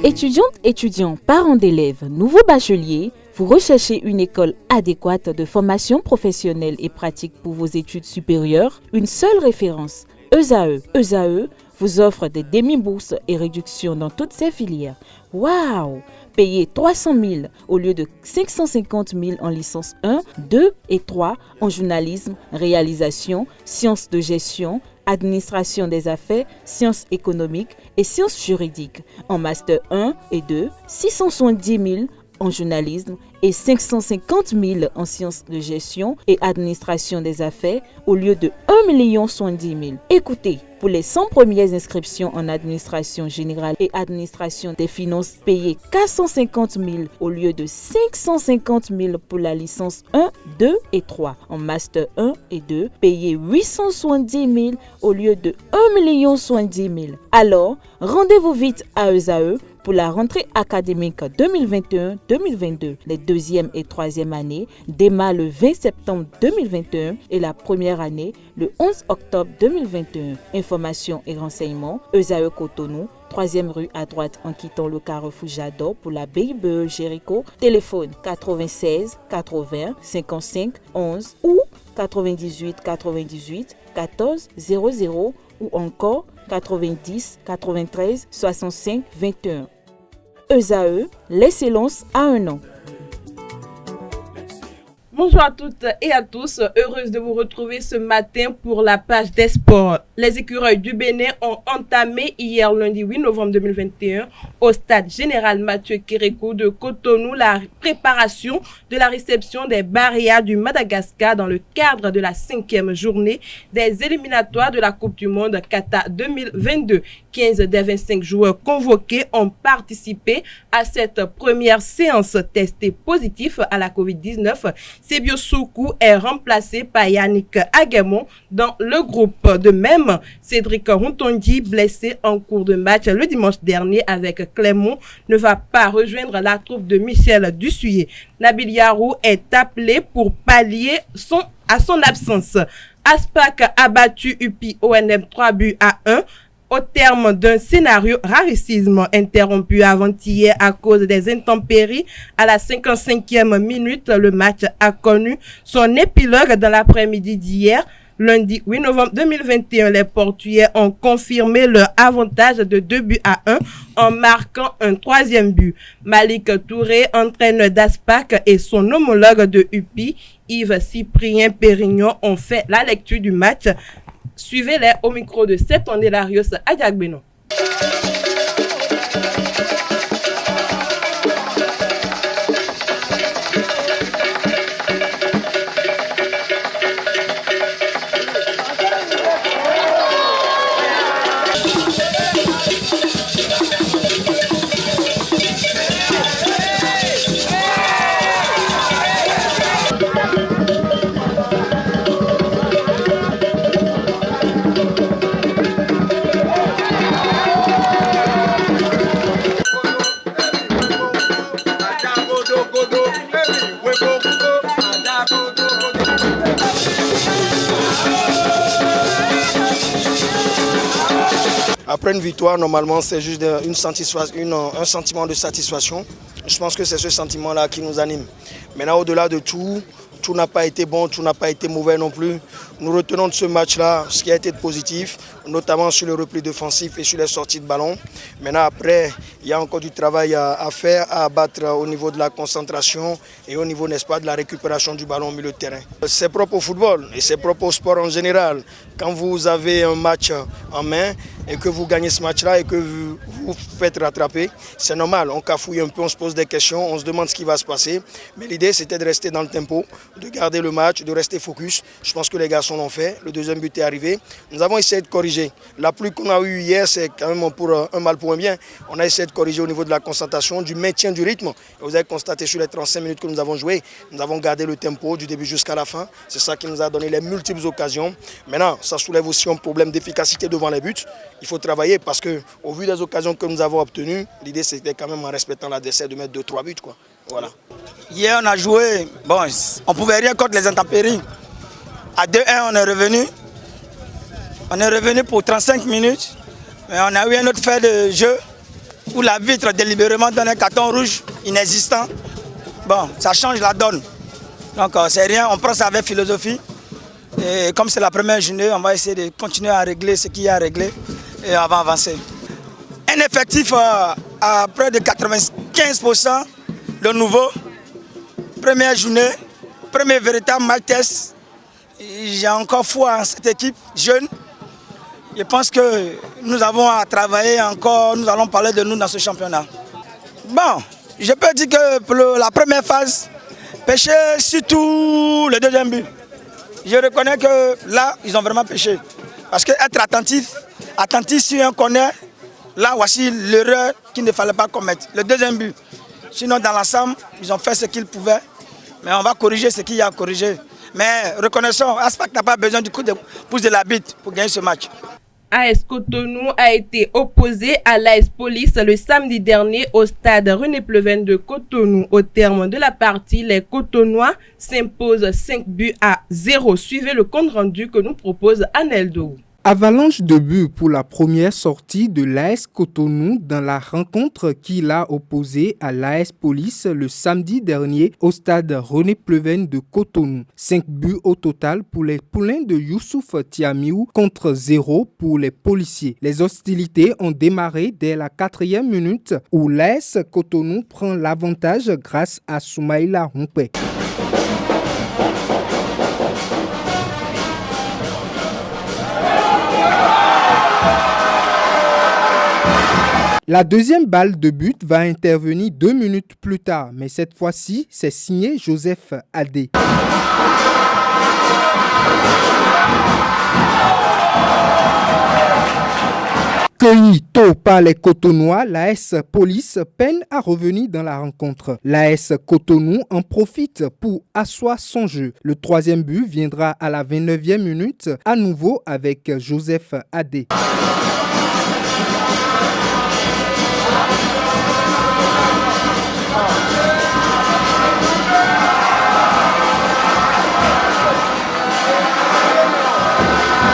Étudiantes, étudiants, parents d'élèves, nouveaux bacheliers, vous recherchez une école adéquate de formation professionnelle et pratique pour vos études supérieures? Une seule référence, ESAE. ESAE vous offre des demi-bourses et réductions dans toutes ces filières. Waouh! Payez 300 000 au lieu de 550 000 en licence 1, 2 et 3 en journalisme, réalisation, sciences de gestion, administration des affaires, sciences économiques et sciences juridiques. En master 1 et 2, 670 000 en journalisme et 550 000 en sciences de gestion et administration des affaires au lieu de 1 070 000. Écoutez, pour les 100 premières inscriptions en administration générale et administration des finances, payez 450 000 au lieu de 550 000 pour la licence 1, 2 et 3. En master 1 et 2, payez 870 000 au lieu de 1 070 000. Alors, rendez-vous vite à ESAE pour la rentrée académique 2021-2022. Les deuxième et troisième années démarrent le 20 septembre 2021 et la première année le 11 octobre 2021. Informations et renseignements, ESAE Cotonou, 3e rue à droite en quittant le carrefour Jadot pour la BIBE Jéricho. Téléphone 96 80 55 11 ou 98 98 14 00 ou encore 90 93 65 21. ESAE, l'excellence à un an. Bonjour à toutes et à tous, heureuse de vous retrouver ce matin pour la page des sports. Les écureuils du Bénin ont entamé hier lundi 8 novembre 2021 au stade général Mathieu Kérékou de Cotonou la préparation de la réception des Barrières du Madagascar dans le cadre de la 5e journée des éliminatoires de la Coupe du Monde Qatar 2022. 15 des 25 joueurs convoqués ont participé à cette première séance testés positifs à la COVID-19. Sebio Soukou est remplacé par Yannick Aguemon dans le groupe. De même, Cédric Rontondi, blessé en cours de match le dimanche dernier avec Clermont, ne va pas rejoindre la troupe de Michel Dussuyer. Nabil Yarou est appelé pour pallier à son absence. Aspac a battu UPI ONM 3 buts à 1. Au terme d'un scénario rarissime interrompu avant-hier à cause des intempéries, à la 55e minute, le match a connu son épilogue dans l'après-midi d'hier. Lundi 8 novembre 2021, les Portugais ont confirmé leur avantage de 2 buts à 1 en marquant un 3e but. Malik Touré, entraîneur d'Aspac, et son homologue de UPI, Yves-Cyprien Pérignon, ont fait la lecture du match. Suivez-les au micro de Setondélarios Adiagbeno. Après une victoire, normalement, c'est juste un sentiment de satisfaction. Je pense que c'est ce sentiment-là qui nous anime. Maintenant, au-delà de tout, tout n'a pas été bon, tout n'a pas été mauvais non plus. Nous retenons de ce match-là ce qui a été positif, notamment sur le repli défensif et sur les sorties de ballon. Maintenant, après, il y a encore du travail à faire, à abattre au niveau de la concentration et au niveau, n'est-ce pas, de la récupération du ballon au milieu de terrain. C'est propre au football et c'est propre au sport en général. Quand vous avez un match en main et que vous gagnez ce match-là et que vous vous faites rattraper, c'est normal. On cafouille un peu, on se pose des questions, on se demande ce qui va se passer. Mais l'idée, c'était de rester dans le tempo, de garder le match, de rester focus. Je pense que les garçons l'ont fait. Le deuxième but est arrivé. Nous avons essayé de corriger. La pluie qu'on a eue hier, c'est quand même pour un mal pour un bien. On a essayé de corriger au niveau de la concentration, du maintien du rythme. Et vous avez constaté sur les 35 minutes que nous avons joué, nous avons gardé le tempo du début jusqu'à la fin. C'est ça qui nous a donné les multiples occasions. Maintenant, ça soulève aussi un problème d'efficacité devant les buts. Il faut travailler parce qu'au vu des occasions que nous avons obtenues, l'idée c'était quand même en respectant l'adversaire de mettre 2-3 buts, quoi. Voilà. Hier on a joué, bon, on pouvait rien contre les intempéries. À 2-1 on est revenu pour 35 minutes. Mais on a eu un autre fait de jeu où l'arbitre délibérément donne un carton rouge inexistant. Bon, ça change la donne. Donc c'est rien, on prend ça avec philosophie. Et comme c'est la première journée, on va essayer de continuer à régler ce qu'il y a à régler et on va avancer. Un effectif à près de 95% de nouveau. Première journée, premier véritable match test. J'ai encore foi en cette équipe jeune. Je pense que nous avons à travailler encore, nous allons parler de nous dans ce championnat. Bon, je peux dire que pour la première phase, pêcher surtout le deuxième but. Je reconnais que là, ils ont vraiment pêché. Parce qu'être attentif sur un corner, là voici l'erreur qu'il ne fallait pas commettre. Le deuxième but. Sinon, dans l'ensemble, ils ont fait ce qu'ils pouvaient. Mais on va corriger ce qu'il y a à corriger. Mais reconnaissons, Aspac n'a pas besoin du coup de pouce de la bite pour gagner ce match. AS Cotonou a été opposé à l'AS Police le samedi dernier au stade René Pleven de Cotonou. Au terme de la partie, les Cotonois s'imposent 5-0. Suivez le compte rendu que nous propose Aneldo. Avalanche de buts pour la première sortie de l'AS Cotonou dans la rencontre qui l'a opposé à l'AS Police le samedi dernier au stade René Pleven de Cotonou. 5 buts au total pour les poulains de Youssouf Tiamiou contre 0 pour les policiers. Les hostilités ont démarré dès la 4e minute où l'AS Cotonou prend l'avantage grâce à Soumaïla Humpé. La deuxième balle de but va intervenir 2 minutes plus tard, mais cette fois-ci, c'est signé Joseph Adé. Cueilli tôt par les Cotonois, l'AS Police peine à revenir dans la rencontre. L'AS Cotonou en profite pour asseoir son jeu. Le troisième but viendra à la 29e minute, à nouveau avec Joseph Adé.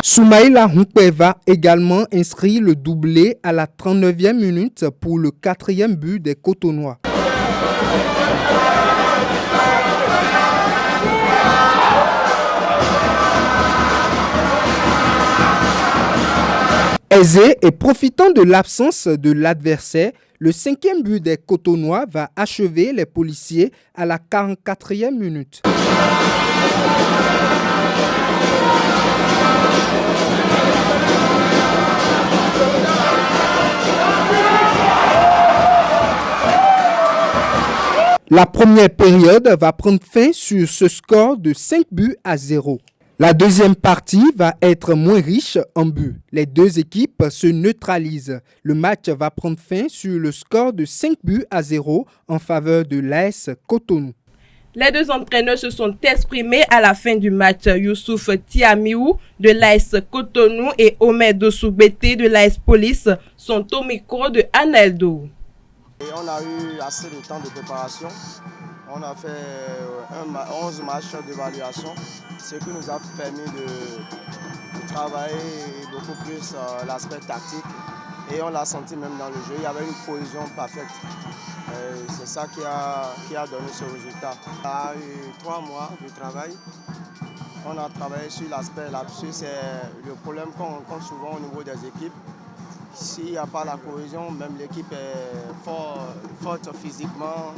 Soumaïla Humpé va également inscrire le doublé à la 39e minute pour le 4e but des Cotonois. Aisé et profitant de l'absence de l'adversaire, le 5e but des Cotonois va achever les policiers à la 44e minute. La première période va prendre fin sur ce score de 5-0. La deuxième partie va être moins riche en buts. Les deux équipes se neutralisent. Le match va prendre fin sur le score de 5-0 en faveur de l'AS Cotonou. Les deux entraîneurs se sont exprimés à la fin du match. Youssouf Tiamiou de l'AS Cotonou et Omer Dosoubete de l'AS Police sont au micro de Aneldo. Et on a eu assez de temps de préparation. On a fait 11 matchs d'évaluation, ce qui nous a permis de travailler beaucoup plus l'aspect tactique. Et on l'a senti même dans le jeu, il y avait une cohésion parfaite. C'est ça qui a donné ce résultat. Il y a eu 3 mois de travail. On a travaillé sur l'aspect là-dessus. C'est le problème qu'on rencontre souvent au niveau des équipes. S'il n'y a pas la cohésion, même l'équipe est forte physiquement,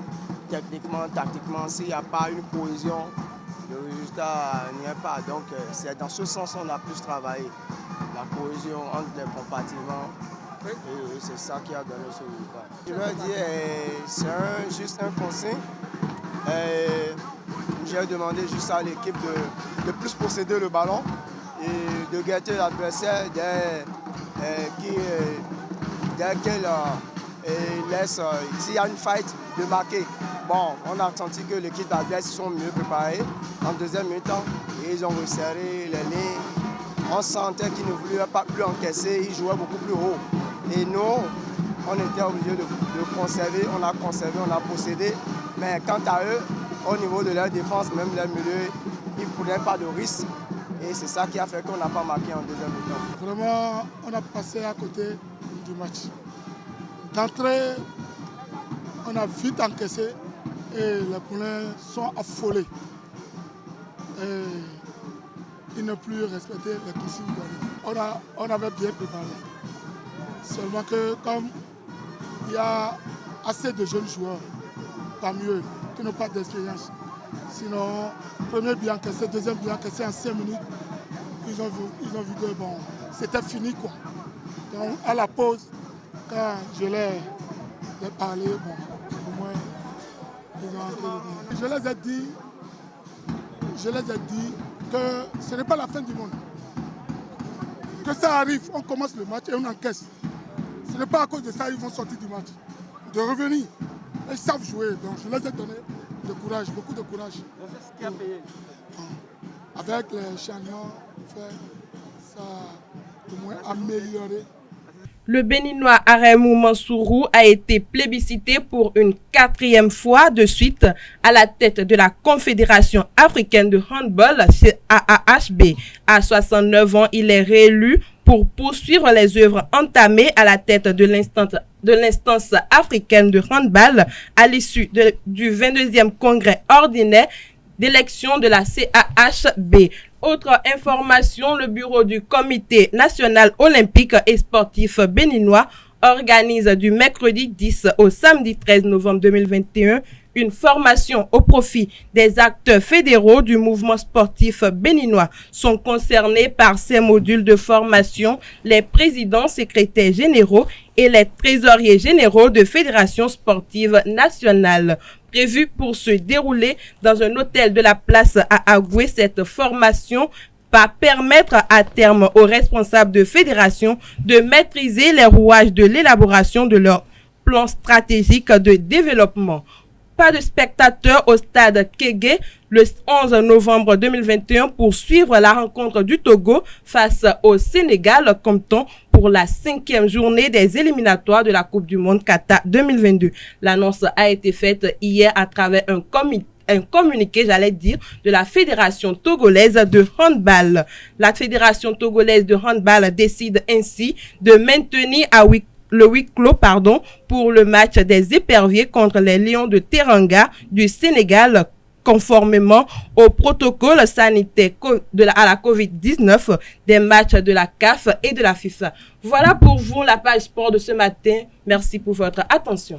techniquement, tactiquement. S'il n'y a pas une cohésion, le résultat n'y est pas. Donc c'est dans ce sens qu'on a plus travaillé. La cohésion entre les compartiments. Et c'est ça qui a donné ce résultat. Je veux dire, c'est juste un conseil. J'ai demandé juste à l'équipe de plus posséder le ballon et de guetter l'adversaire dès qu'elle laisse, s'il y a une fight, de marquer. Bon, on a senti que l'équipe adverse sont mieux préparés en deuxième mi-temps et ils ont resserré les lignes. On sentait qu'ils ne voulaient pas plus encaisser, ils jouaient beaucoup plus haut. Et nous, on était obligés de conserver, on a conservé, on a possédé. Mais quant à eux, au niveau de leur défense, même leur milieu, ils ne prenaient pas de risques. Et c'est ça qui a fait qu'on n'a pas marqué en deuxième mi-temps. Vraiment, on a passé à côté du match. D'entrée, on a vite encaissé et les poulains sont affolés. Et ils n'ont plus respecté les consignes données. On avait bien préparé. Seulement que comme il y a assez de jeunes joueurs parmi eux qui n'ont pas d'expérience, sinon, premier bien encaissé, deuxième bien encaissé en 5 minutes, ils ont vu que bon, c'était fini quoi. Donc à la pause, quand je leur ai parlé, bon, au moins, ils ont entré. Je les ai dit que ce n'est pas la fin du monde. Que ça arrive, on commence le match et on encaisse. Ce n'est pas à cause de ça qu'ils vont sortir du match. De revenir. Ils savent jouer, donc je les ai donné de courage, beaucoup de courage. C'est ce qui a payé. Avec les changements, ça a au moins amélioré. Le Béninois Aremou Mansourou a été plébiscité pour une 4e fois de suite à la tête de la Confédération africaine de handball, CAAHB. À 69 ans, il est réélu pour poursuivre les œuvres entamées à la tête de l'instance africaine de handball à l'issue du 22e congrès ordinaire d'élection de la CAAHB. Autre information, le bureau du Comité national olympique et sportif béninois organise du mercredi 10 au samedi 13 novembre 2021 une formation au profit des acteurs fédéraux du mouvement sportif béninois. Sont concernés par ces modules de formation les présidents, secrétaires généraux et les trésoriers généraux de fédérations sportives nationales. Prévu pour se dérouler dans un hôtel de la place à Agoué, cette formation va permettre à terme aux responsables de fédération de maîtriser les rouages de l'élaboration de leur plan stratégique de développement. Pas de spectateurs au stade Kégué le 11 novembre 2021 pour suivre la rencontre du Togo face au Sénégal, comptant pour la 5e journée des éliminatoires de la Coupe du Monde Qatar 2022. L'annonce a été faite hier à travers un communiqué, de la Fédération togolaise de handball. La Fédération togolaise de handball décide ainsi de maintenir le huis clos pour le match des éperviers contre les Lions de Teranga du Sénégal, conformément au protocole sanitaire à la COVID-19 des matchs de la CAF et de la FIFA. Voilà pour vous la page sport de ce matin. Merci pour votre attention.